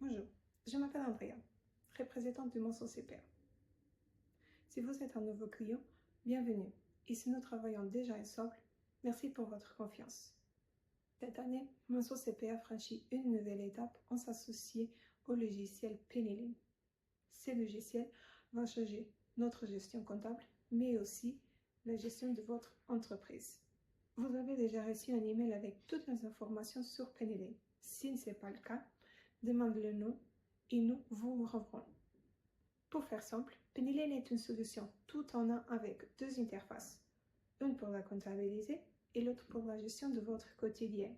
Bonjour, je m'appelle Andrea, représentante de Monceau CPA. Si vous êtes un nouveau client, bienvenue. Et si nous travaillons déjà ensemble, merci pour votre confiance. Cette année, Monceau CPA franchit une nouvelle étape en s'associant au logiciel Pennyline. Ce logiciel va changer notre gestion comptable, mais aussi la gestion de votre entreprise. Vous avez déjà reçu un email avec toutes les informations sur Pennyline. Si ce n'est pas le cas, demandez-le-nous et nous vous renverrons. Pour faire simple, Pennyline est une solution tout en un avec deux interfaces, une pour la comptabilité et l'autre pour la gestion de votre quotidien.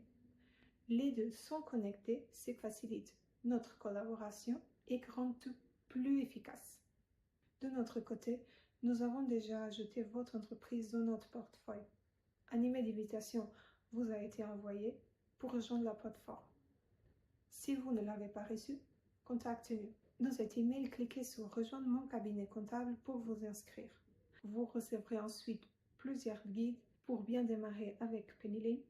Les deux sont connectés, ce qui facilite notre collaboration et rend tout plus efficace. De notre côté, nous avons déjà ajouté votre entreprise dans notre portefeuille. Un email d'invitation vous a été envoyé pour rejoindre la plateforme. Si vous ne l'avez pas reçu, contactez-nous. Dans cet email, cliquez sur « Rejoindre mon cabinet comptable » pour vous inscrire. Vous recevrez ensuite plusieurs guides pour bien démarrer avec Pennyline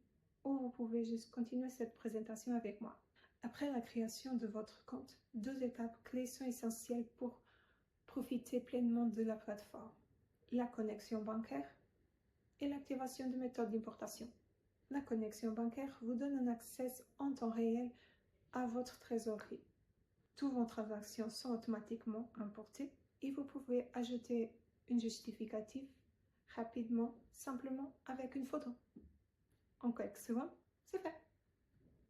ou vous pouvez juste continuer cette présentation avec moi. Après la création de votre compte, deux étapes clés sont essentielles pour profiter pleinement de la plateforme. La connexion bancaire et l'activation de méthodes d'importation. La connexion bancaire vous donne un accès en temps réel à votre trésorerie. Toutes vos transactions sont automatiquement importées et vous pouvez ajouter une justificatif rapidement, simplement avec une photo. En quelques secondes, c'est fait.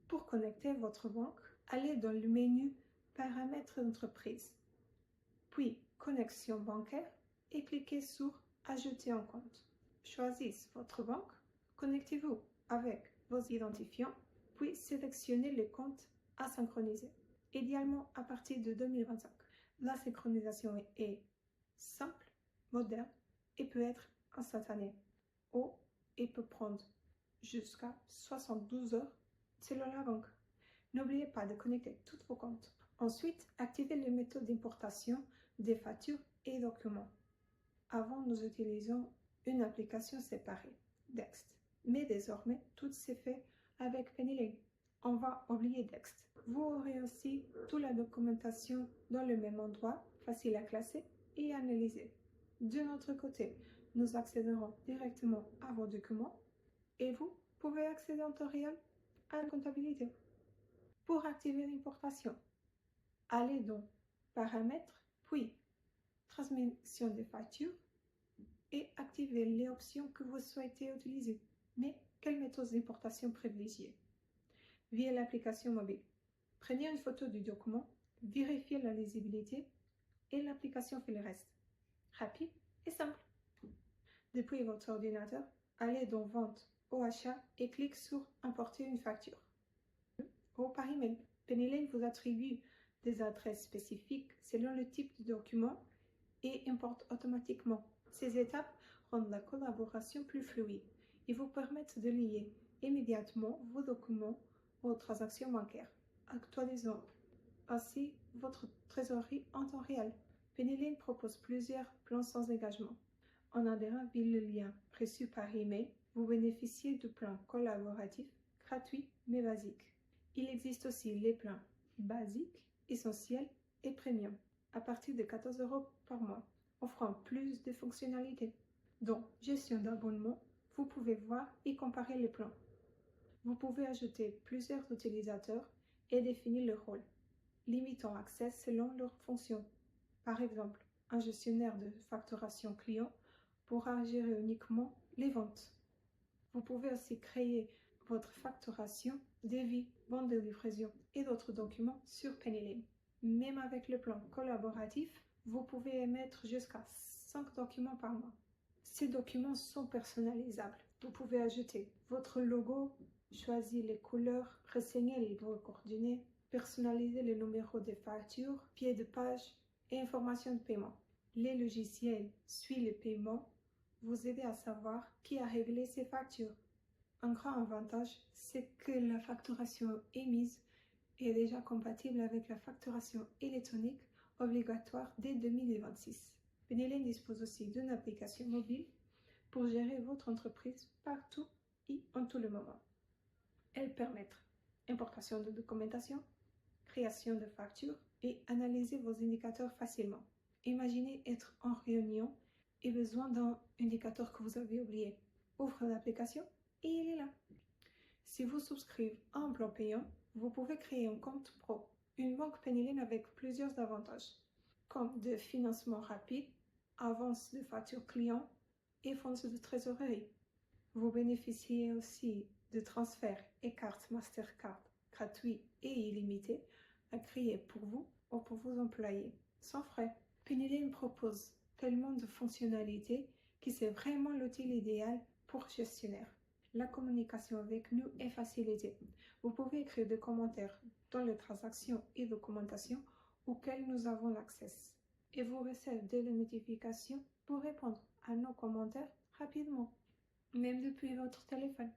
Pour connecter votre banque, allez dans le menu Paramètres d'entreprise, puis Connexion bancaire et cliquez sur Ajouter un compte. Choisissez votre banque, connectez-vous avec vos identifiants, puis sélectionnez le compte à synchroniser, idéalement à partir de 2025. La synchronisation est simple, moderne et peut être instantanée et peut prendre jusqu'à 72 heures selon la banque. N'oubliez pas de connecter tous vos comptes. Ensuite, activez les méthodes d'importation des factures et documents. Avant, nous utilisions une application séparée, Dext. Mais désormais, tout s'est fait avec Pennyline. On va oublier Dext. Vous aurez aussi toute la documentation dans le même endroit, facile à classer et analyser. De notre côté, nous accéderons directement à vos documents et vous pouvez accéder en temps réel à la comptabilité. Pour activer l'importation, allez dans Paramètres, puis Transmission des factures et activez les options que vous souhaitez utiliser. Mais quelle méthode d'importation privilégier? Via l'application mobile. Prenez une photo du document, vérifiez la lisibilité et l'application fait le reste. Rapide et simple. Depuis votre ordinateur, allez dans Vente ou Achat et cliquez sur Importer une facture. Ou par email. Pennyline vous attribue des adresses spécifiques selon le type de document et importe automatiquement. Ces étapes rendent la collaboration plus fluide et vous permettent de lier immédiatement vos documents aux transactions bancaires, actualisant ainsi votre trésorerie en temps réel. Pennyline propose plusieurs plans sans engagement. En adhérant via le lien reçu par email, vous bénéficiez de plans collaboratifs gratuits mais basiques. Il existe aussi les plans basiques, essentiels et premium à partir de 14 € par mois, offrant plus de fonctionnalités. Dans Gestion d'abonnement, vous pouvez voir et comparer les plans. Vous pouvez ajouter plusieurs utilisateurs et définir leur rôle, limitant l'accès selon leurs fonctions. Par exemple, un gestionnaire de facturation client pourra gérer uniquement les ventes. Vous pouvez aussi créer votre facturation, devis, bande de livraison et d'autres documents sur Pennyline. Même avec le plan collaboratif, vous pouvez émettre jusqu'à 5 documents par mois. Ces documents sont personnalisables. Vous pouvez ajouter votre logo, choisir les couleurs, renseigner les coordonnées, personnaliser les numéros des factures, pieds de page et informations de paiement. Les logiciels suivent les paiements, vous aider à savoir qui a réglé ces factures. Un grand avantage, c'est que la facturation émise est déjà compatible avec la facturation électronique obligatoire dès 2026. Pennyline dispose aussi d'une application mobile pour gérer votre entreprise partout et en tout le moment. Elle permet importation de documentation, création de factures et analyser vos indicateurs facilement. Imaginez être en réunion et besoin d'un indicateur que vous avez oublié. Ouvre l'application et il est là. Si vous souscrivez à un plan payant, vous pouvez créer un compte pro, une banque Pennyline avec plusieurs avantages, comme de financement rapide, avance de factures clients et fonds de trésorerie. Vous bénéficiez aussi de transferts et cartes Mastercard gratuits et illimités à créer pour vous ou pour vos employés, sans frais. Pennyline propose tellement de fonctionnalités que c'est vraiment l'outil idéal pour gestionnaire. La communication avec nous est facilitée. Vous pouvez écrire des commentaires dans les transactions et documentations auxquelles nous avons accès. Et vous recevez des notifications pour répondre à nos commentaires rapidement, même depuis votre téléphone.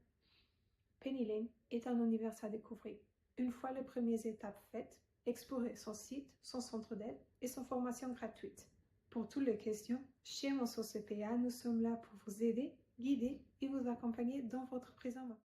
Pennyline est un univers à découvrir. Une fois les premières étapes faites, explorez son site, son centre d'aide et son formation gratuite. Pour toutes les questions, chez Monso CPA, nous sommes là pour vous aider, guider et vous accompagner dans votre prise en main.